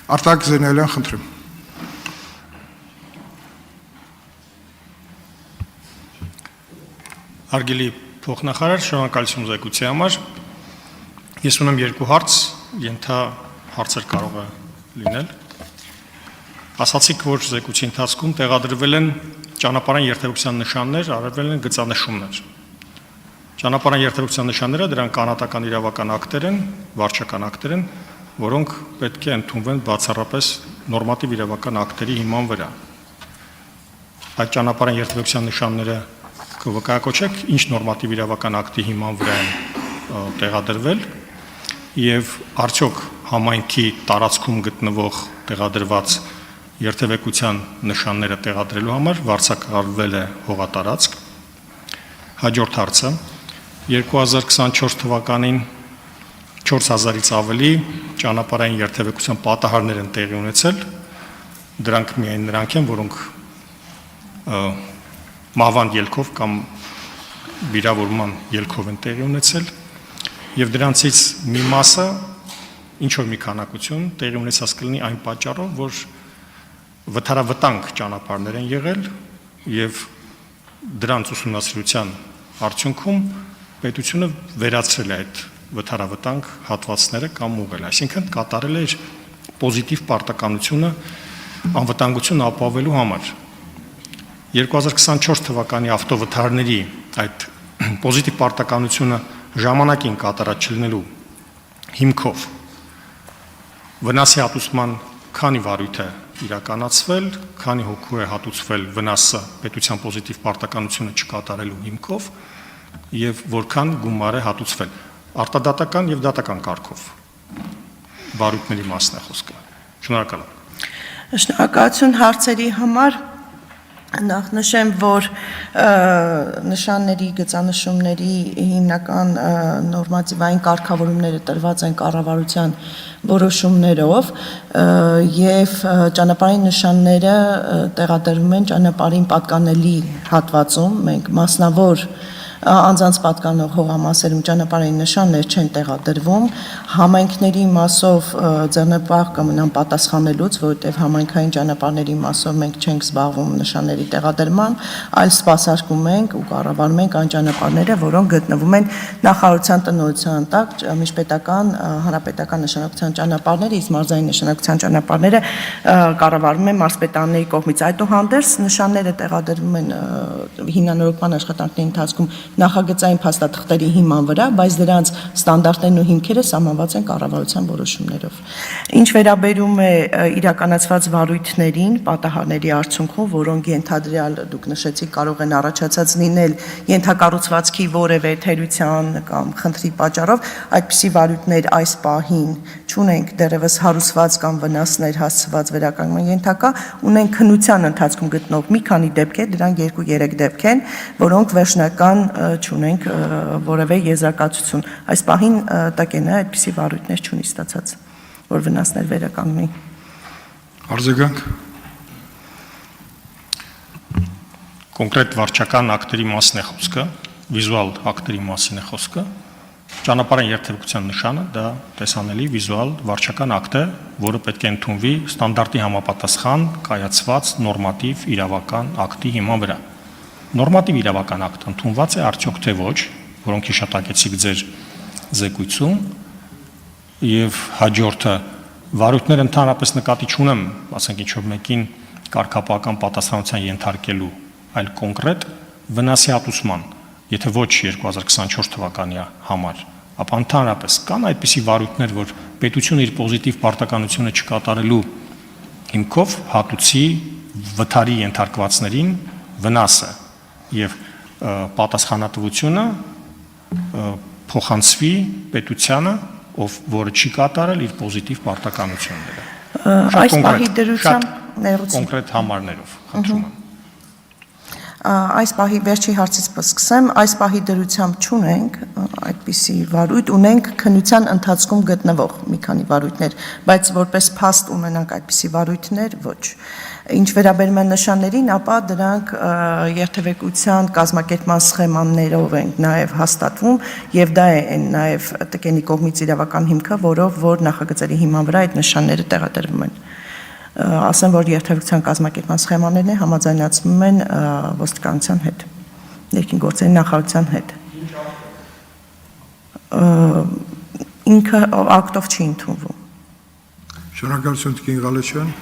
Արտակ Զենելյան, խնդրեմ։ Հարգելի փոխնախարար, շնորհակալություն զեկույցի համար։ Ես ունեմ երկու հարց, ենթահարցեր կարող է լինել։ Ասացիք, որ զեկույցի ընթացքում տեղադրվել են ճանապարհային երթևեկության նշաններ, արարվել են գծանշումներ։ Ճանապարհային երթևեկության նշանները դրանք կանոնական իրավական ակտեր են, վարչական ակտեր են, որոնք պետք է ընդունվեն բացառապես նորմատիվ իրավական ակտերի հիման վրա։ Այդ ճանապարհային երթևեկության նշանները կվկայակոչեք, ինչ նորմատիվ իրավական ակտի հիման վրա են տեղադրվել եւ արդյոք համայնքի տարածքում գտնվող տեղադրված երթևեկության նշանները տեղադրելու համար վարձակալվել է հողատարածք։ Հաջորդ հարցը 2024 թվականին 4000-ից ավելի ճանապարհային երթևեկության պատահարներ են տեղի ունեցել, դրանք միայն նրանք են, որոնք մահվան ելքով կամ վիրավորման ելքով են տեղի ունեցել, եւ դրանցից մի մասը, ինչ որ մի քանակություն տեղի ունեցած կլինի այն պատճառով, որ վթարավտանգ ճանապարհներ են եղել եւ դրանց ուսումնասիրության արդյունքում պետությունը վերացրել է այդ վթարավտանգ հատվածները կամ ուղղել, այսինքն կատարել է իր պոզիտիվ պարտականությունը անվտանգություն ապահովելու համար։ 2024 թվականի ավտովթարների այդ պոզիտիվ պարտականությունը ժամանակին կատարած չլինելու հիմքով վնասի հատուցման քանի վարույթ է իրականացվել, քանի հոգու է հատուցվել վնասը պետության պոզիտիվ պարտականությունը չկատարելու հիմքով եւ որքան գումար է հատուցվել արտադատական եւ դատական կարգով վարույթների մասն է խոսքը։ Շնորհակալ եմ։ Շնորհակալություն հարցերի համար։ Նախ նշեմ, որ նշանների, գծանշումների հիմնական նորմատիվային կարգավորումները տրված են կառավարության որոշումներով եւ ճանապարհային նշանները տեղադրվում են ճանապարհին պատկանելի հատվածում, մենք մասնավոր անձանց պատկանող հողամասերում ճանապարհային նշաններ չեն տեղադրվում, համայնքների մասով ձեռնպահ կմնան պատասխանելուց, որովհետև համայնքային ճանապարհների մասով մենք չենք զբաղվում նշանների տեղադրման, այլ սպասարկում ենք ու կառավարում ենք այն ճանապարհները, որոնք գտնվում են նախարարության տնօրինության տակ, միջպետական, հանրապետական նշանակության ճանապարհները, իսկ մարզային նշանակության ճանապարհները կառավարվում են մարզպետանների կողմից։ Այդուհանդերձ նշանները տեղադրվում են հիմնանորոգման աշխատանքների ընթացքում նախագծային փաստաթղթերի հիման վրա, բայց դրանց ստանդարտներն ու հիմքերը սահմանված են կառավարության որոշումներով։ Ինչ վերաբերում է իրականացված վարույթներին, պատահարների արդյունքում, որոնք ենթադրյալ դուք նշեցիք կարող են առաջացած լինել ենթակառուցվածքի որևէ թերության կամ խնդրի պատճառով, այդպիսի վարույթներ այս պահին չունենք դեռևս հարուսված կամ վնասներ հասցված վերականգնման ենթակա, ունենք քննության ընթացքում գտնող մի քանի դեպքեր, դրանք 2-3 դեպք են, որոնք վերջնական չունենք որևէ եզրակացություն։ Այս պահին ՏԿՆ այդպիսի վարույթներ չունի ստացած, որ վնասներ վերականգնի։ Արձագանք։ Կոնկրետ վարչական ակտերի մասն է խոսքը, վիզուալ ակտերի մասին է խոսքը։ Ճանապարհային երթևեկության նշանը դա տեսանելի վիզուալ վարչական ակտ է, որը պետք է ընդունվի ստանդարտի համապատասխան կայացված նորմատիվ իրավական ակտի հիման վրա։ Նորմատիվ իրավական ակտ ընդունված է արդյոք թե ոչ, որոնք հիշատակեցիք ձեր զեկույցում, եւ հաջորդը վարույթներ ընդհանրապես նկատի չունեմ, ասենք ինչ որ մեկին կարգապահական պատասխանության ենթարկելու, այլ կոնկրետ վնասի հատուցման, եթե ոչ 2024 թվականի համար, ապա ընդհանրապես կան այդպիսի վարույթներ, որ պետությունը իր պոզիտիվ պարտականությունը չկատարելու հիմքով հատուցի վթարի ենթարկվածներին վնասը եւ պատասխանատվությունը փոխանցվի պետությանը, որը չի կատարել իր պոզիտիվ պարտականությունները։ Այս պահի դրությամբ կոնկրետ համարներով, խնդրում եմ։ Այս պահի վերջի հարցից սկսեմ, այս պահի դրությամբ չունենք այդպիսի վարույթ, ունենք քննության ընթացքում գտնվող մի քանի վարույթներ, բայց որպես փաստ ունենանք այդպիսի վարույթներ, ոչ։ Ինչ վերաբերում է նշաններին, ապա դրանք երթևեկության կազմակերպման սխեմաներով են նաև հաստատվում եւ դա է այն նաև տկենի կողմից իրավական հիմքը, որով որ նախագծերի հիման վրա այդ նշանները տեղադրվում են։ Ասեմ, որ երթևեկության կազմակերպման սխեմաներն համաձայնացվում են ոստիկանության հետ, ներքին գործերի նախարարության հետ։ Ինքը ակտով չի ընդունվում։ Շնորհակալություն Տիկին Ղալեչյան։